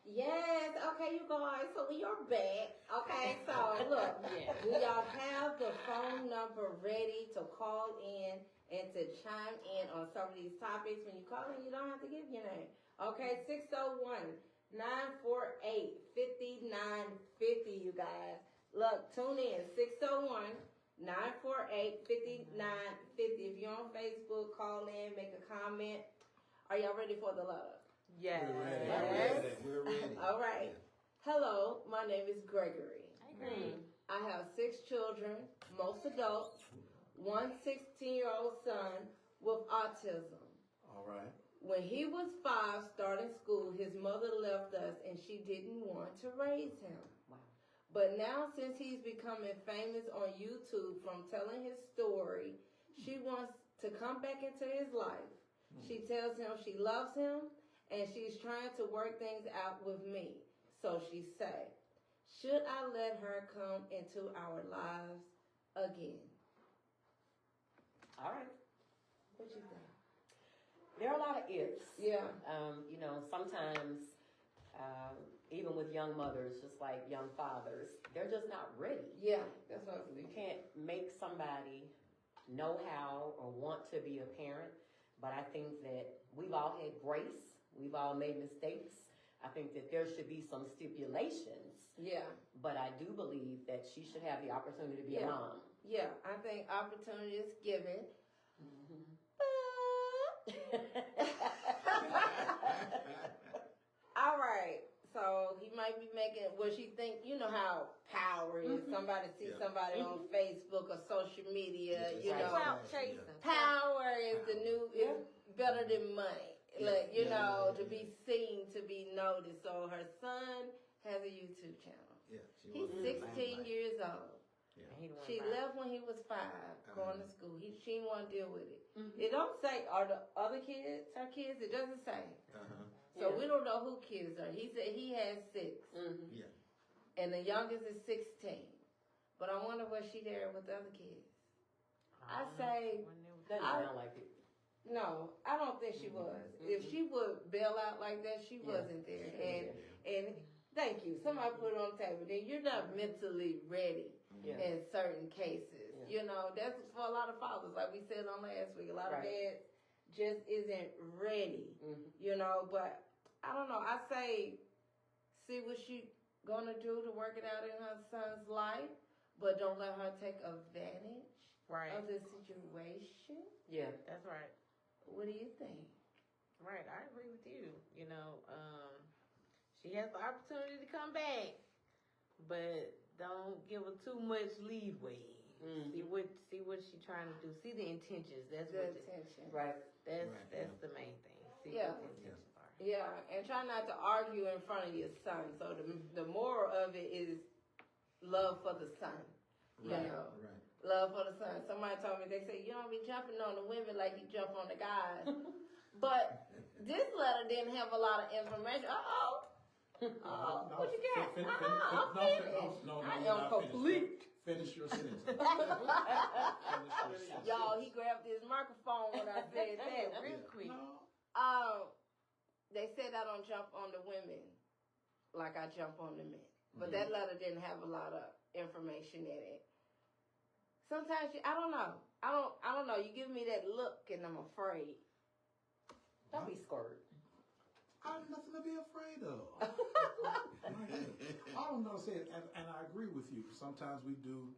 Yes, okay, you guys. So we are back. Okay, so look, do y'all have the phone number ready to call in and to chime in on some of these topics? When you call in, you don't have to give your name. Okay, 601-948-5950, you guys. Look, tune in, 601-948-5950. If you're on Facebook, call in, make a comment. Are y'all ready for the love? Yes. We're ready. All right. Yeah. Hello, my name is Gregory. I agree. I have 6 children, most adults, one 16-year-old son with autism. All right. When he was 5, starting school, his mother left us and she didn't want to raise him. Wow. But now, since he's becoming famous on YouTube from telling his story, she wants to come back into his life. She tells him she loves him and she's trying to work things out with me. So she say, should I let her come into our lives again? All right. What you think? There are a lot of ifs. Yeah. Sometimes, even with young mothers, just like young fathers, they're just not ready. Yeah, that's what I was You thinking. can't make somebody know how or want to be a parent. But I think that we've all had grace. We've all made mistakes. I think that there should be some stipulations. Yeah. But I do believe that she should have the opportunity to be a Yeah. mom. Yeah, I think opportunity is given. All right. So he might be making what she think. You know how power is. Somebody see somebody on Facebook or social media. You know, Clout chasing. power is the new is better than money. Like to be seen, to be noticed. So her son has a YouTube channel. Yeah. He's 16 years old. Yeah. She left when he was 5, going to school. She didn't want to deal with it. It don't say, are the other kids her kids? It doesn't say. So we don't know who kids are. He said he has 6. Yeah. And the youngest is 16. But I wonder was she there with the other kids? I say, Doesn't sound like it. no, I don't think she was. If she would bail out like that, she wasn't there. And thank you. Somebody put it on the table. Then you're not mentally ready in certain cases. That's for a lot of fathers. Like we said on last week, a lot of dads just isn't ready. But I don't know. I say, see what she gonna do to work it out in her son's life, but don't let her take advantage of the situation. Yeah. That's right. What do you think? Right, I agree with you. She has the opportunity to come back, but don't give her too much leeway. See what she's trying to do. See the intentions. That's The what intention. Right. that's the main thing. See Yeah. what the intentions are. Yeah, and try not to argue in front of your son. So the moral of it is love for the son. Right. Love for the son. Somebody told me, they say, you don't be jumping on the women like you jump on the guys. But this letter didn't have a lot of information. What you got? I am complete. Finish your sentence. Y'all, he grabbed his microphone when I said that real quick. They said I don't jump on the women like I jump on the men. But that letter didn't have a lot of information in it. Sometimes I don't know. I don't know. You give me that look and I'm afraid. Don't be scared. I have nothing to be afraid of. All I'm gonna say, and I agree with you. Sometimes we do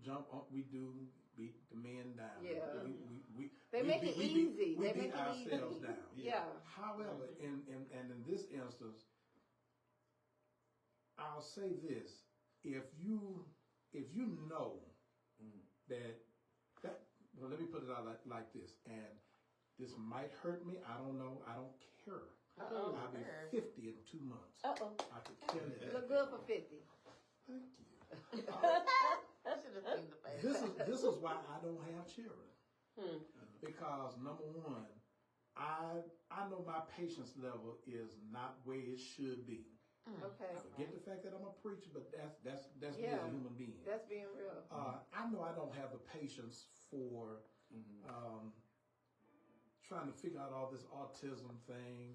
jump on, we do beat the men down. Yeah. They make it easy. We They beat make it ourselves easy. down. Yeah. However, in this instance, I'll say this: if you know that well, let me put it out like this, and this might hurt me. I don't know. I don't care. I'll be 50 in 2 months. I could care less. Look good for 50. Thank you. I should have seen the face. This is why I don't have children. Because number one, I know my patience level is not where it should be. Okay. I forget the fact that I'm a preacher, but that's me as a human being. That's being real. I know I don't have the patience for trying to figure out all this autism thing.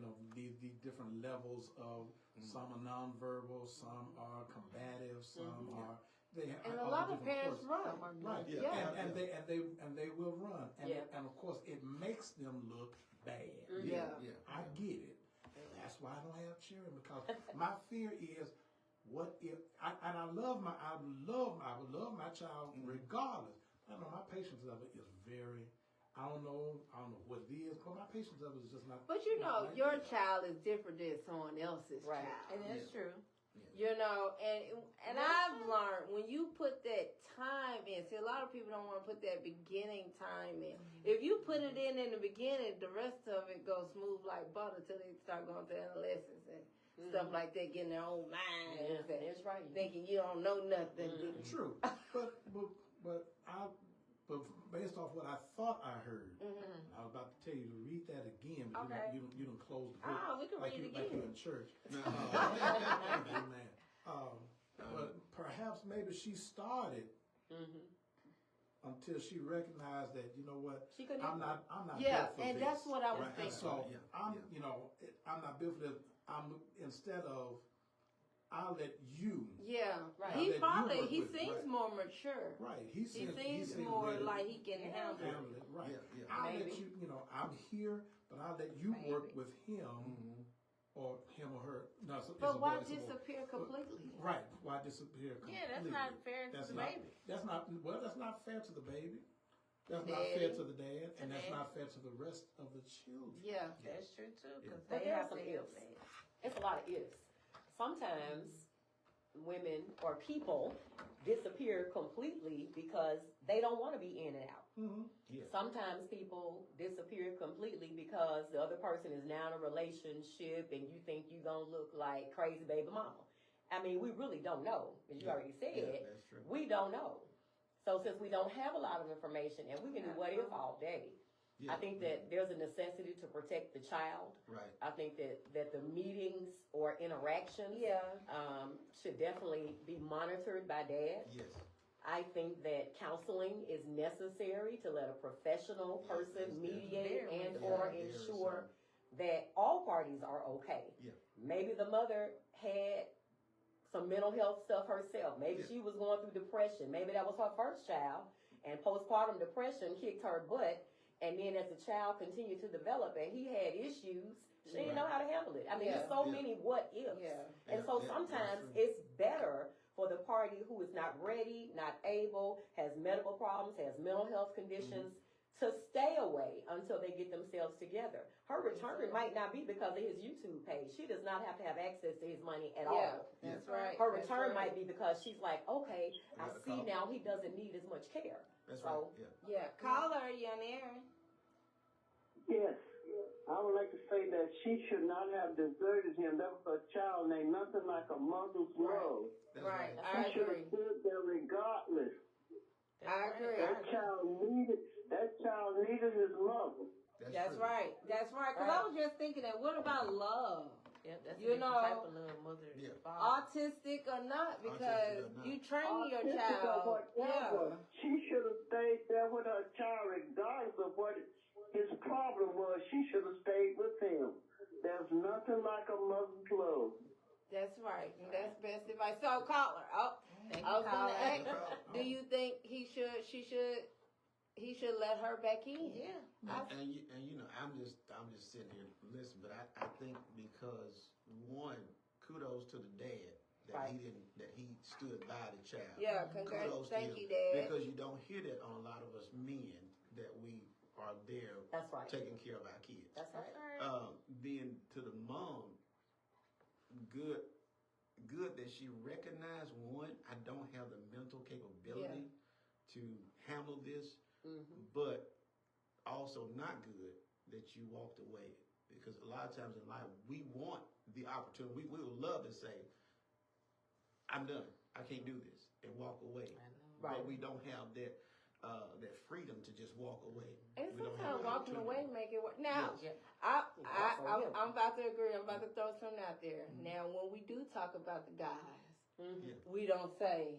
the different levels of some are nonverbal, some are combative, some are they have And a all lot of different parents courses. run. Right, Yeah. and they will run, and Yeah. and of course it makes them look bad. Yeah. I get it. That's why I don't have children, because my fear is, what if? I would love my child regardless. I know my patience level is very. I don't know what it is, but my patience level is just not. But not like your that. child is different than someone else's Right. child. And that's true. And I've learned when you put that time in. See, a lot of people don't want to put that beginning time in. If you put it in the beginning, the rest of it goes smooth like butter till they start going through adolescence and stuff like that, getting their own minds and That's right. thinking you don't know nothing. True, but based off what I thought I heard, I was about to tell you to read that again, but Okay. you don't close the book. We can like read you, it like again. you're in church. Amen. But perhaps maybe she started until she recognized that, you know what, She couldn't. I'm not Yeah, built for and this. that's what I was Right. thinking. So Yeah. I'm not built for this. Instead of, I'll let you. Yeah, Right. he I'll let probably you work he with it. seems Right. more mature. Right. He seems more ready to like he can handle it. handle it. Right. Yeah. I'll Maybe. let you. I'm here, but I'll let you work with him Mm-hmm. or him or her. No, it's a But boy, why it's a boy. disappear completely? Right. Why disappear completely? Yeah, that's not fair to the baby. That's not fair to the baby. That's not Daddy. fair to the dad, and that's daddy. not fair to the rest of the children. Yeah. That's true too. Because But they there are have some to ifs. It's a lot of ifs. Sometimes women or people disappear completely because they don't want to be in and out. Mm-hmm. Yeah. Sometimes people disappear completely because the other person is now in a relationship and you think you're going to look like crazy baby mama. I mean, we really don't know. As you already said, Yeah, that's true. we don't know. So since we don't have a lot of information and we can do what if all day, Yeah. I think that there's a necessity to protect the child. Right. I think that the meetings or interactions should definitely be monitored by dad. Yes. I think that counseling is necessary to let a professional person that's mediate very and much or so. ensure that all parties are okay. Yeah. Maybe the mother had some mental health stuff herself. Maybe Yeah. she was going through depression. Maybe that was her first child, and postpartum depression kicked her butt. And then as the child continued to develop and he had issues, she didn't know how to handle it. I mean, there's so Yeah. many what ifs. Yeah. And so Yeah, sometimes that's true. it's better for the party who is not ready, not able, has medical problems, has mental health conditions, to stay away until they get themselves together. Her return might not be because of his YouTube page. She does not have to have access to his money at Yeah, all. that's right. Her That's return right. might be because she's like, okay, I gotta see call. now he doesn't need as much care. That's So, right. Yeah. Yeah, call her, young Aaron. Yes, I would like to say that she should not have deserted him. That was a child named nothing like a mother's love. That's Right, right. I She should agree. have stood there regardless. I agree. That child needed his mother. That's true. right. That's right. Because I was just thinking that. What about love? Yeah, that's You a different know, type of love, mother. Yeah. Father. Autistic or not? Because Autistic or not. you train your Autistic or child. whatever, she should have stayed there with her child regardless of what his problem was. She should have stayed with him. There's nothing like a mother's love. That's right. And that's best advice. So call her. Oh, Thank I you, was gonna Colin. ask. Do you think he should let her back in? Yeah. And you know, I'm just sitting here listening, but I think because one, kudos to the dad that Right. he stood by the child. Yeah, Kudos congrats. to Thank him. you, Dad. Because you don't hear that on a lot of us men that we are there That's right. taking care of our kids. That's right. Then to the mom, good that she recognized, one, I don't have the mental capability to handle this, but also not good that you walked away, because a lot of times in life we want the opportunity. We would love to say, I'm done, I can't do this, and walk away. Right. But we don't have that freedom to just walk away. And We don't have sometimes the walking opportunity. away make it work. Now, Yes. I'm about to agree. I'm about to throw something out there. Now, when we do talk about the guys, Yeah. we don't say,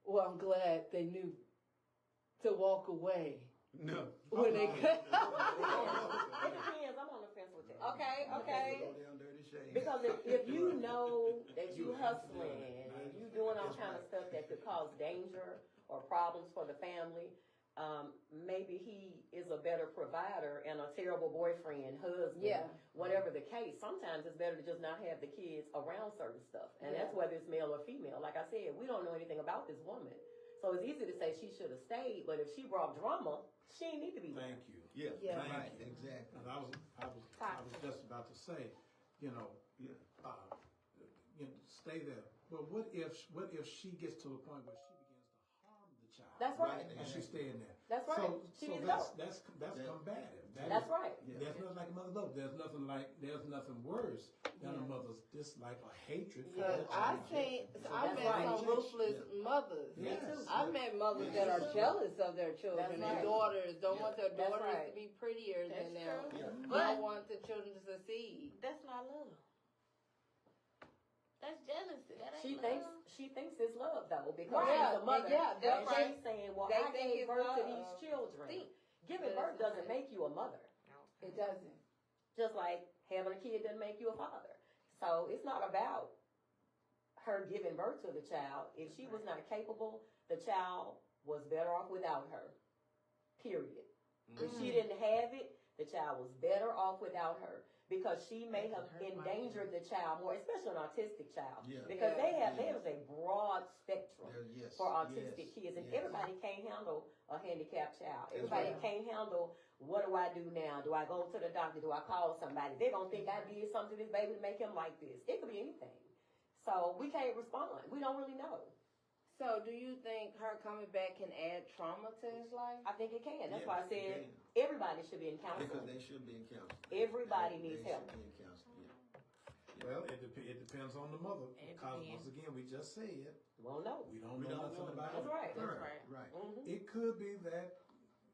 well, I'm glad they knew to walk away. No. when they cut. It depends. I'm on the fence with that. Okay. Go down dirty shade. Because if you know that you hustling and you doing all kind of stuff that could cause danger or problems for the family, maybe he is a better provider and a terrible boyfriend, husband, Yeah. whatever the case. Sometimes it's better to just not have the kids around certain stuff. And that's whether it's male or female. Like I said, we don't know anything about this woman. So it's easy to say she should have stayed, but if she brought drama, she ain't need to be there. Thank you. Yeah, Yeah. right, exactly. And I was just about to say, you know, Yeah. stay there. But what if she gets to the point where she begins to harm the child? That's right. And she's staying there. That's right. So, She so needs that's help. combative. That's right. There's nothing like a mother's love. There's nothing worse than a mother's dislike or hatred. for Cause their I child. seen, I That's met right. some ruthless mothers. Yes. I met mothers that are jealous of their children. That's Their right. daughters don't want their That's daughters right. to be prettier That's than them. true. Yeah. Don't But want the children to succeed. that's not love. That's jealousy. That ain't love. She thinks it's love though, because Right. she's a mother. Yeah, that's and right. she's saying, well, They I think gave it's birth to love. these children. Think. Giving But birth it's doesn't okay. make you a mother. It doesn't. Just like having a kid doesn't make you a father. So it's not about her giving birth to the child. If she was not capable, the child was better off without her. Period. If she didn't have it, the child was better off without her. Because she may have endangered the child more, especially an autistic child. Yeah. Because Yeah. there's a broad spectrum Yes, for autistic kids, and yes. everybody can't handle a handicapped child. That's Everybody right. can't handle, what do I do now? Do I go to the doctor? Do I call somebody? They're gonna think I did something to this baby to make him like this. It could be anything. So we can't respond. We don't really know. So do you think her coming back can add trauma to his life? I think it can. That's Yeah, why I it said can. everybody should be in Because counseling. they should be in counseling. Everybody They needs should help. be in counseling, yeah. Well, it depends on the mother. It Because depends. once again, we just said Well, no. we don't We know don't nothing know. about That's it. right. That's Right, right. right. Mhm. It could be that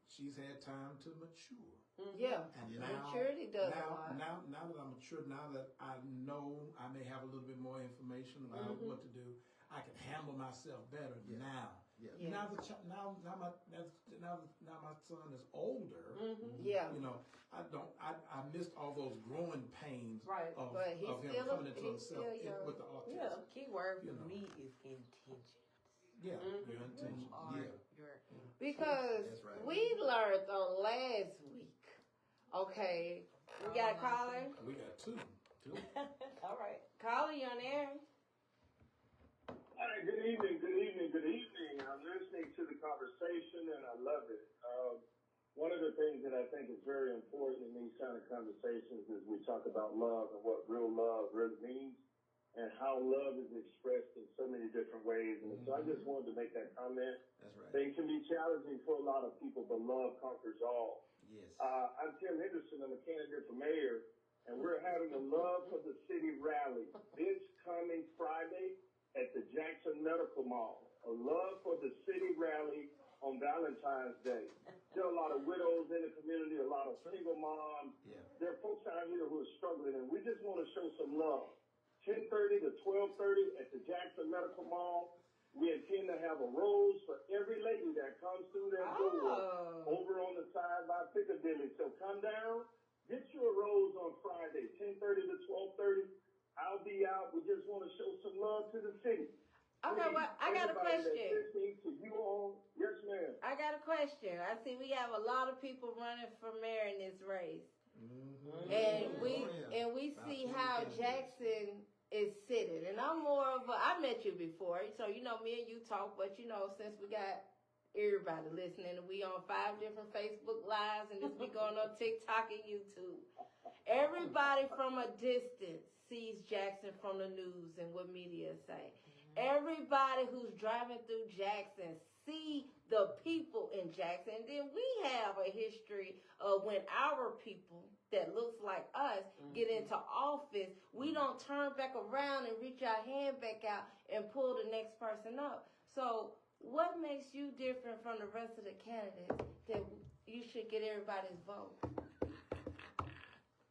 she's had time to mature. Yeah. And Yeah. now, Maturity does a now, lot. now that I'm mature, now that I know I may have a little bit more information about what to do, I can handle myself better Yeah. now. Yeah. Yeah. Now my son is older. Yeah. You know, I missed all those growing pains Right. of, But he's of him still coming into he's himself still young. with the autism. Yeah. Key word You for know. me is intentions. Yeah, your intention. Are Yeah. your Because That's right. we learned on last week. Okay. We got a caller. We got two. All right. Caller, you on air? Hi, good evening, good evening, good evening. I'm listening to the conversation and I love it. One of the things that I think is very important in these kind of conversations is we talk about love and what real love really means and how love is expressed in so many different ways. And so I just wanted to make that comment. That's right. Things can be challenging for a lot of people, but love conquers all. Yes. I'm Tim Henderson. I'm a candidate for mayor, and we're having a Love for the City rally this coming Friday at the Jackson Medical Mall. A Love for the City rally on Valentine's Day. There are a lot of widows in the community, a lot of single moms. Yeah. There are folks out here who are struggling, and we just want to show some love. 10:30 to 12:30 at the Jackson Medical Mall. We intend to have a rose for every lady that comes through that door Oh. over on the side by Piccadilly. So come down, get you a rose on Friday, 10:30 to 12:30. I'll be out. We just want to show some love to the city. Okay, well, I got a Everybody that's question. listening to you all, yes, ma'am. I got a question. I see we have a lot of people running for mayor in this race. And we see how Jackson is sitting. And I'm more of a, I met you before, so you know me and you talk, but you know, since we got everybody listening and we on 5 different Facebook lives and this be going on TikTok and YouTube. Everybody from a distance sees Jackson from the news and what media say. Everybody who's driving through Jackson see the people in Jackson. And then we have a history of when our people that looks like us get into office, we don't turn back around and reach our hand back out and pull the next person up. So what makes you different from the rest of the candidates that you should get everybody's vote?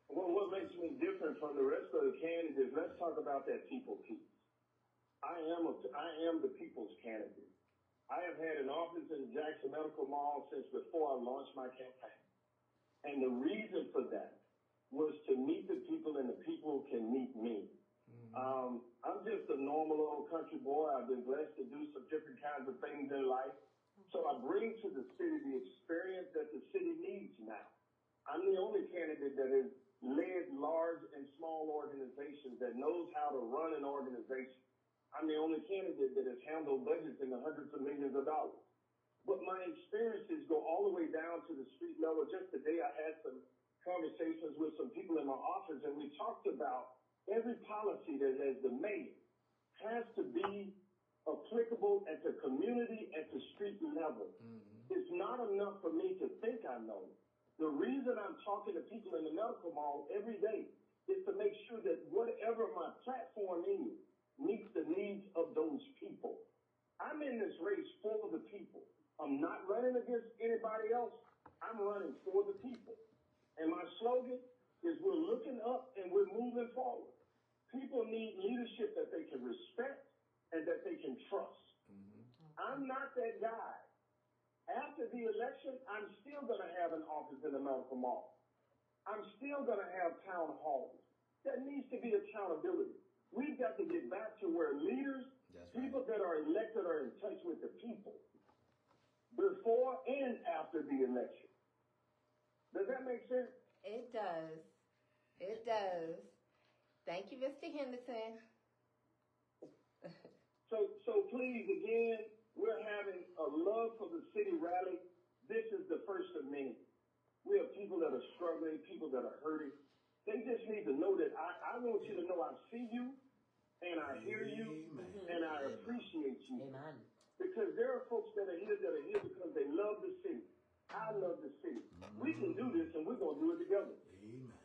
Well, what makes me different from the rest of the candidates, let's talk about that people piece. I am the people's candidate. I have had an office in Jackson Medical Mall since before I launched my campaign. And the reason for that was to meet the people and the people can meet me. I'm just a normal old country boy. I've been blessed to do some different kinds of things in life. So I bring to the city the experience that the city needs now. I'm the only candidate that has led large and small organizations, that knows how to run an organization. I'm the only candidate that has handled budgets in the hundreds of millions of dollars. But my experiences go all the way down to the street level. Just today I had some conversations with some people in my office, and we talked about every policy that as the mayor has to be applicable at the community, at the street level. It's not enough for me to think I know. The reason I'm talking to people in the medical mall every day is to make sure that whatever my platform is meets the needs of those people. I'm in this race for the people. I'm not running against anybody else. I'm running for the people. And my slogan is we're looking up and we're moving forward. People need leadership that they can respect and that they can trust. I'm not that guy. After the election, I'm still going to have an office in the medical mall. I'm still going to have town halls. There needs to be accountability. We've got to get back to where leaders, people that are elected, are in touch with the people before and after the election. Does that make sense? It does. It does. Thank you, Mr. Henderson. So please, again, we're having a love for the city rally. This is the first of many. We have people that are struggling, people that are hurting. They just need to know that I want you to know I see you and I hear you and I appreciate you. Amen. Because there are folks that are here because they love the city. I love the city. We can do this and we're going to do it together. Amen.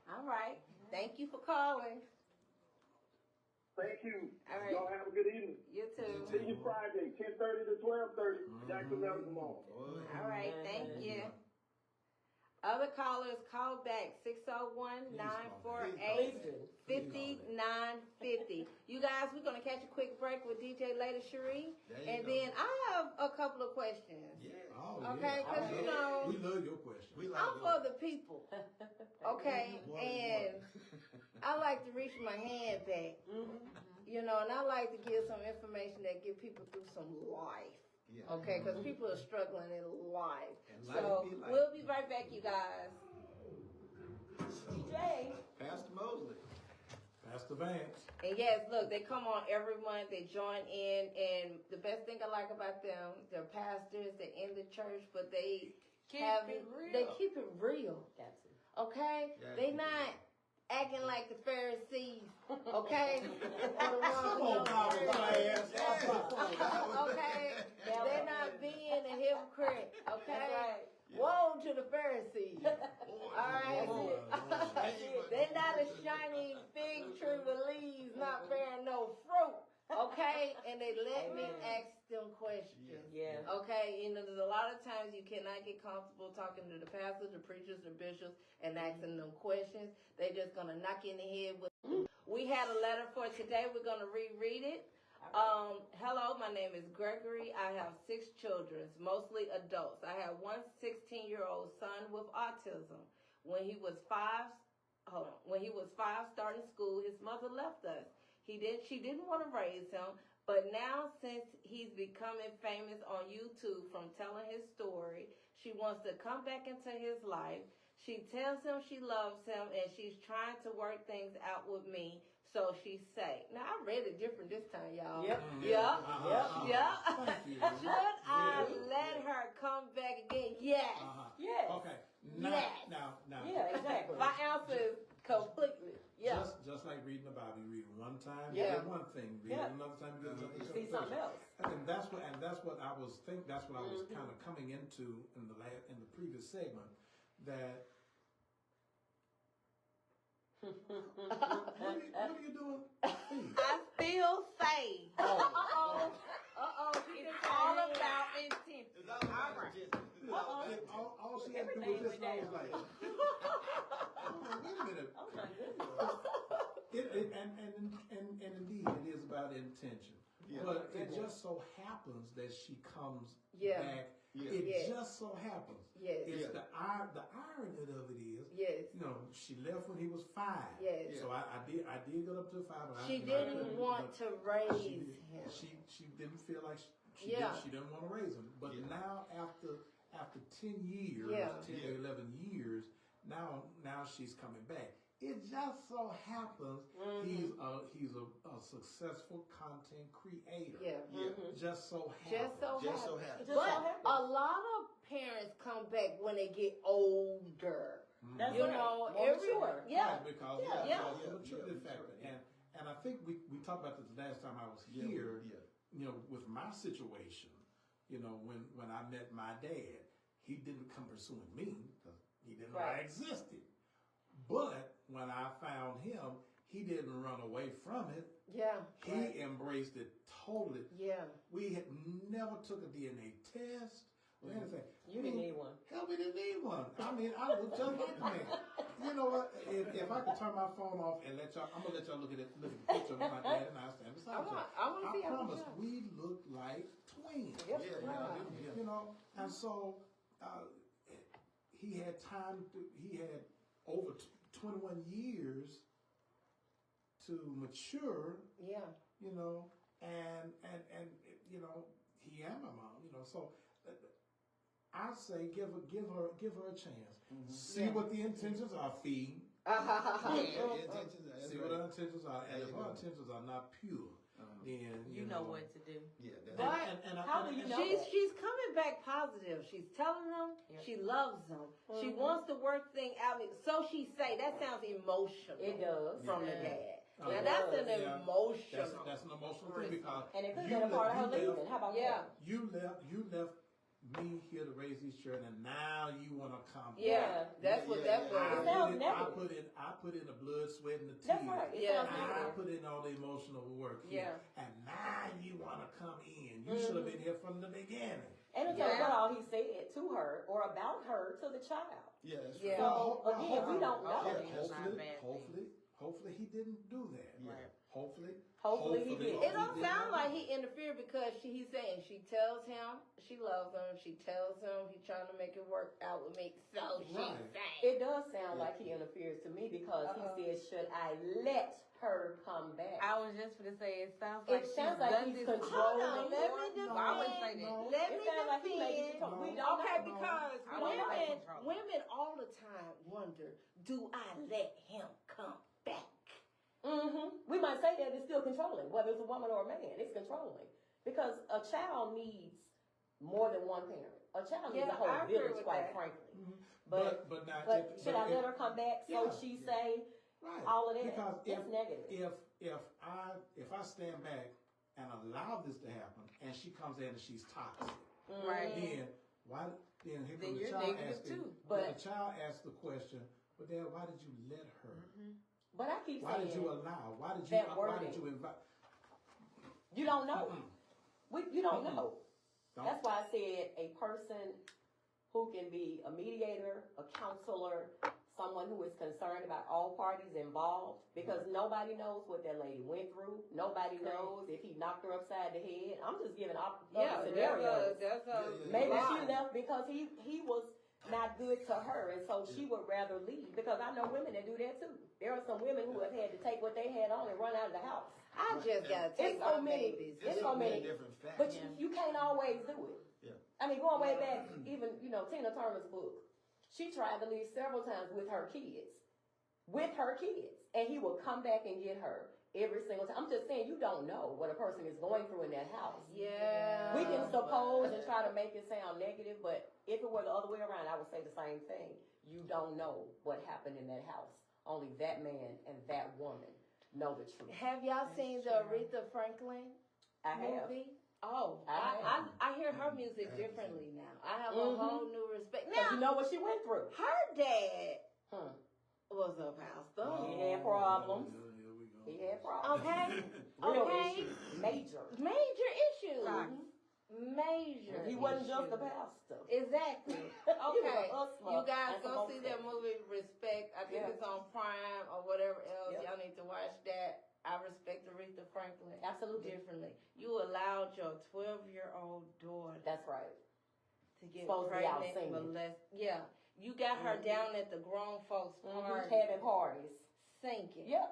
All right. Thank you for calling. Thank you. All right. Y'all have a good evening. You too. See you Friday, 10:30 to 12:30, Jackson Medical Mall. All right. Thank you. Other callers, call back 601-948-5950. You guys, we're going to catch a quick break with DJ Lady Cherie. And then I have a couple of questions. Okay, because you know, we love your question. I'm for the people. Okay, and I like to reach my hand back. You know, and I like to give some information that get people through some life. Okay, because people are struggling in life. So we'll be right back, you guys. DJ. Pastor Mosley. Pastor Vance. And yes, look, they come on every month. They join in, and the best thing I like about them, they're pastors. They're in the church, but they keep it real. They keep it real. That's it. Okay, they not acting like the Pharisees. Okay, okay, they're not being a hypocrite. Okay. Woe to the Pharisees. Alright? They're not a shiny fig tree with leaves not bearing no fruit. Okay? And they let me ask them questions. Yeah. Okay? You know, there's a lot of times you cannot get comfortable talking to the pastors, the preachers, the bishops, and asking them questions. They're just going to knock you in the head with. We had a letter for today. We're going to reread it. Hello, my name is Gregory. I have 6 children, mostly adults. I have one 16-year-old son with autism. When he was 5, starting school, his mother left us. She didn't want to raise him, but now since he's becoming famous on YouTube from telling his story, she wants to come back into his life. She tells him she loves him and she's trying to work things out with me. So she say, now I read it different this time, y'all. Yep. Should I let her come back again? Yes. Yes. Okay. Now. Yeah, exactly. My answer is completely. Yeah. Just like reading the Bible, you read it one time, you Yeah. get one thing. Read it another time, you get See something else. And that's what I was kind of coming into in the previous segment. That what are you doing? I still say. Uh-oh. It's all about intention. All right. All she had to do was just I was like, wait a minute. Oh my goodness. And indeed, it is about intention. But it just so happens that she comes Yeah. back. Yeah. It Yes. just so happens. Yes. It's Yeah. the irony of it is, Yes. you know, she left when he was 5. Yes. So I did go up to 5. But She I didn't couldn't, want to raise she, him. she didn't feel like she Yeah. didn't want to raise him. But Yeah. now after 10 years, Yeah. 10 or 11 years, now she's coming back. It just so happens he's a successful content creator. Yeah. Yeah. Just so happens. Just so Just so happens. happens. Just so But happens. a lot of parents come back when they get older. That's You right. know, More mature. yeah. Right, because Yeah. because Yeah. the maturity Yeah. factor. And I think we talked about this last time I was Yeah. here. Yeah. You know, with my situation, you know, when I met my dad, he didn't come pursuing me because he didn't know I Right. existed. But when I found him, he didn't run away from it. Yeah. He Right. embraced it totally. Yeah. We had never took a DNA test or anything. You didn't need one. Hell, we didn't need one. I mean, I look just like the man. You know what? If I could turn my phone off and let y'all, I'm gonna let y'all look at the picture of my dad and I stand beside I you. want to see I how promise, it we look like twins. Yep. Yeah. Right. Yeah. You know, and so he had time. He had over 21 years to mature. Yeah. You know, and you know, he and my mom. You know, so I say give her a chance. See Yeah. what the intentions are. Fee. Yeah. Intentions. That's See right. what her intentions are, and There if you her go. intentions are not pure, then You know what to do. Yeah. That's But right. How do you know she's that? she's coming back positive. She's telling them Yeah. she loves them. She Mhm. wants to work thing out. So she say that sounds emotional. It does. From the Yeah. dad. Oh, Now it that's does. an Yeah. emotional. That's an emotional thing because And it could have you been a part of her left- you leaving. How about Yeah. that? You left me here to raise these children, and now you want to come. Yeah, that's what that It was. sounds I negative. put in the blood, sweat, and the tears. That's right. It Yeah. sounds I negative. put in all the emotional work here. Yeah. And now you want to come in. You should have been here from the beginning. And it's Yeah. what all he said to her or about her to the child. Yeah. That's Yeah. right. So again, we don't know. Hopefully it's not a bad Hopefully he didn't do that. Yeah. Right. Hopefully he did. It don't sound like he interfered because he's saying she tells him she loves him. She tells him he's trying to make it work out with me. So she's Right. saying. It does sound like he interferes to me because he said, "Should I let her come back?" I was just gonna say it sounds like It she's sounds like done he's this. controlling. Hold on, let me No, I wouldn't say defend. that. Let It me sounds like he may be defend. controlling. We don't Okay, know. because I don't like women, control. women all the time wonder, do I let him come back? We might say that it's still controlling, whether it's a woman or a man. It's controlling because a child needs more than one parent. A child needs Yeah, a whole I agree village, with quite that. frankly. But Should I let her come back so Yeah. she say Right. all of that? Because That's negative. if I stand back and allow this to happen, and she comes in and she's toxic, Right. then why? Then here Then comes the you're child negative asking. too. But- Then the child asks the question, "But Dad, why did you let her? But I keep Why saying did you allow? Why did that you invite?" you don't know. You don't Mm-mm. know. Don't. That's why I said a person who can be a mediator, a counselor, someone who is concerned about all parties involved, because nobody knows what that lady went through. Nobody knows if he knocked her upside the head. I'm just giving other scenarios. that's a Maybe lie. she left because he was not good to her, and so she would rather leave. Because I know women that do that too. There are some women who have had to take what they had on and run out of the house. I just gotta take It's so my many- babies. it's It's so so many many- different facts. But you can't always do it. Yeah. I mean, going way back, even, Tina Turner's book, she tried to leave several times with her kids. And he would come back and get her every single time. I'm just saying, you don't know what a person is going through in that house. Yeah. We can suppose and try to make it sound negative, but if it were the other way around, I would say the same thing. You don't know what happened in that house. Only that man and that woman know the truth. Have y'all seen the Aretha Franklin I have. movie? Oh, I I hear her music differently now. I have a Mhm. whole new respect. Because Now, you know what she went through. her dad Hmm. was a pastor. He had problems. Here we go. He had problems. Okay, Real okay. issues. Major. Major issues. Right. Major. He wasn't just a issues. pastor. Exactly. He was a Okay. hustler You guys and go some see more that stuff. movie Respect. I think Yeah. it's on Prime or whatever else. Yep. Y'all need to watch that. I respect Aretha Franklin. Franklin Absolutely. differently. You allowed your 12-year-old daughter That's right. to get Supposed to be out pregnant, singing. Yeah, you got her down at the grown folks' party, Having parties. singing. Yep.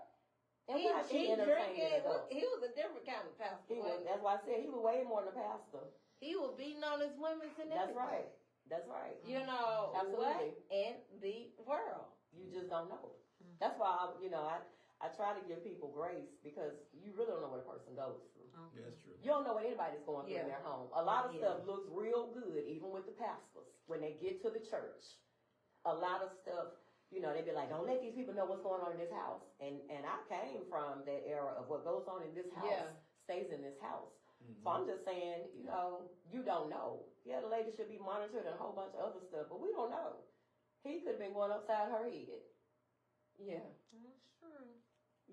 And He entertaining drinking. adults. He was a different kind of pastor. He was, wasn't that's why I said he was way more than a pastor. he was beating on his women and That's everything. right. That's right. You know Absolutely. what in the world? You just don't know. That's why I try to give people grace because you really don't know what a person goes through. That's true. You don't know what anybody's going through in their home. A lot of Yeah. stuff looks real good, even with the pastors. When they get to the church, a lot of stuff, they be like, don't let these people know what's going on in this house. And I came from that era of what goes on in this house stays in this house. So I'm just saying, you don't know. Yeah, the lady should be monitored and a whole bunch of other stuff, but we don't know. He could have been going upside her head. Yeah, That's true.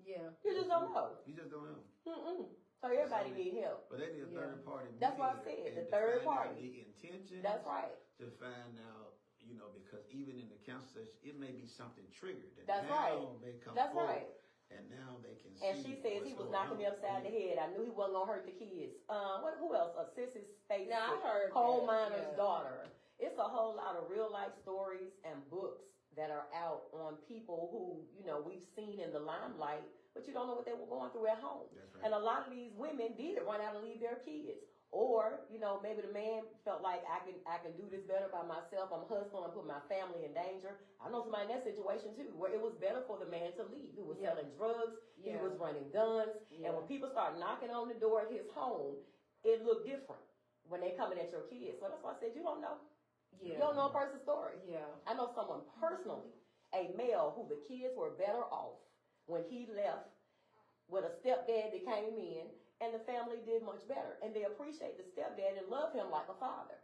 yeah. You just don't know. You just don't know. Mm-mm. So everybody need help. But they need a Yeah. third party. That's what I mediator, said, the and to third find out party. The intention. That's right. To find out, because even in the council session, it may be something triggered. That That's now right. They come That's forward, right. and now they can see. And she says what's he was going knocking me on. upside the head. I knew he wasn't gonna hurt the kids. Who else? Sissy's Stacy, Now, I heard coal that, miner's yeah. daughter. It's a whole lot of real life stories and books that are out on people who, we've seen in the limelight, but you don't know what they were going through at home. That's right. And a lot of these women did run out and leave their kids. Or, maybe the man felt like I can do this better by myself. I'm hustling, I'm putting my family in danger. I know somebody in that situation too, where it was better for the man to leave. He was selling drugs, he Yeah. was running guns, and when people start knocking on the door of his home, it looked different when they coming at your kids. So that's why I said you don't know. Yeah. You don't know a person's story. Yeah. I know someone personally, a male who the kids were better off when he left with a stepdad that came in, and the family did much better. And they appreciate the stepdad and love him like a father.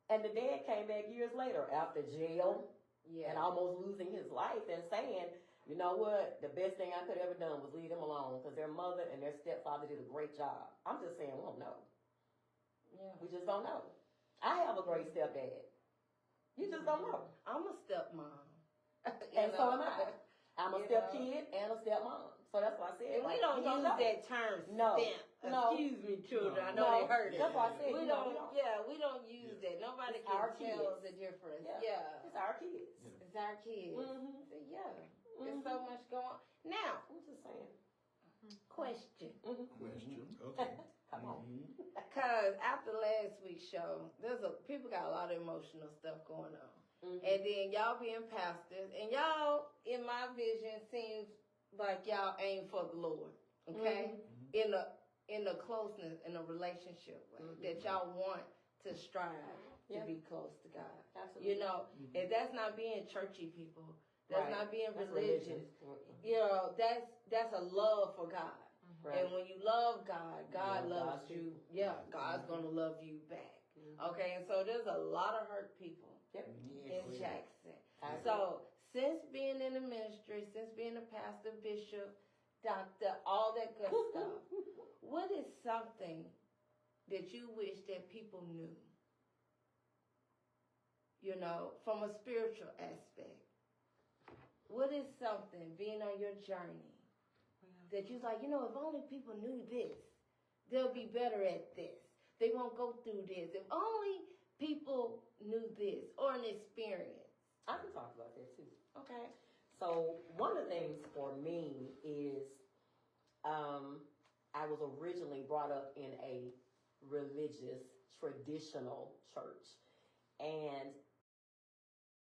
And the dad came back years later after jail and almost losing his life and saying, you know what, the best thing I could ever done was leave them alone because their mother and their stepfather did a great job. I'm just saying we don't know. Yeah. We just don't know. I have a great stepdad. You just don't know. I'm a stepmom. And so am I. I'm a You stepkid and a stepmom. So that's why I said. And we don't use know. that term No. stamp. No. Excuse me, children. I know No. they hurt. That's why I said We don't. Yeah, we don't use that. Nobody It's can our tell kids. the difference. Yeah. Yeah. It's our kids. It's our kids. Mm-hmm. So, yeah. There's so much going on. Now, I'm just saying. question. Question. Okay. Come on. Because after last week's show, people got a lot of emotional stuff going on. And then y'all being pastors, and y'all, in my vision, seems like y'all aim for the Lord, okay? In the closeness, in a relationship way, that y'all want to strive to be close to God. Absolutely. And that's not being churchy people. That's Right. not being That's religious. religion. That's a love for God. Right. And when you love God, God Yeah, loves God you. too. Yeah, God's gonna love you back. Okay, and so there's a lot of hurt people Yep. in Jackson. I agree. So since being in the ministry, since being a pastor, bishop, doctor, all that good stuff, what is something that you wish that people knew? From a spiritual aspect. What is something, being on your journey, that you're like, if only people knew this, they'll be better at this. They won't go through this. If only people knew this, or an experience. I can talk about that too. Okay. So one of the things for me is I was originally brought up in a religious, traditional church. And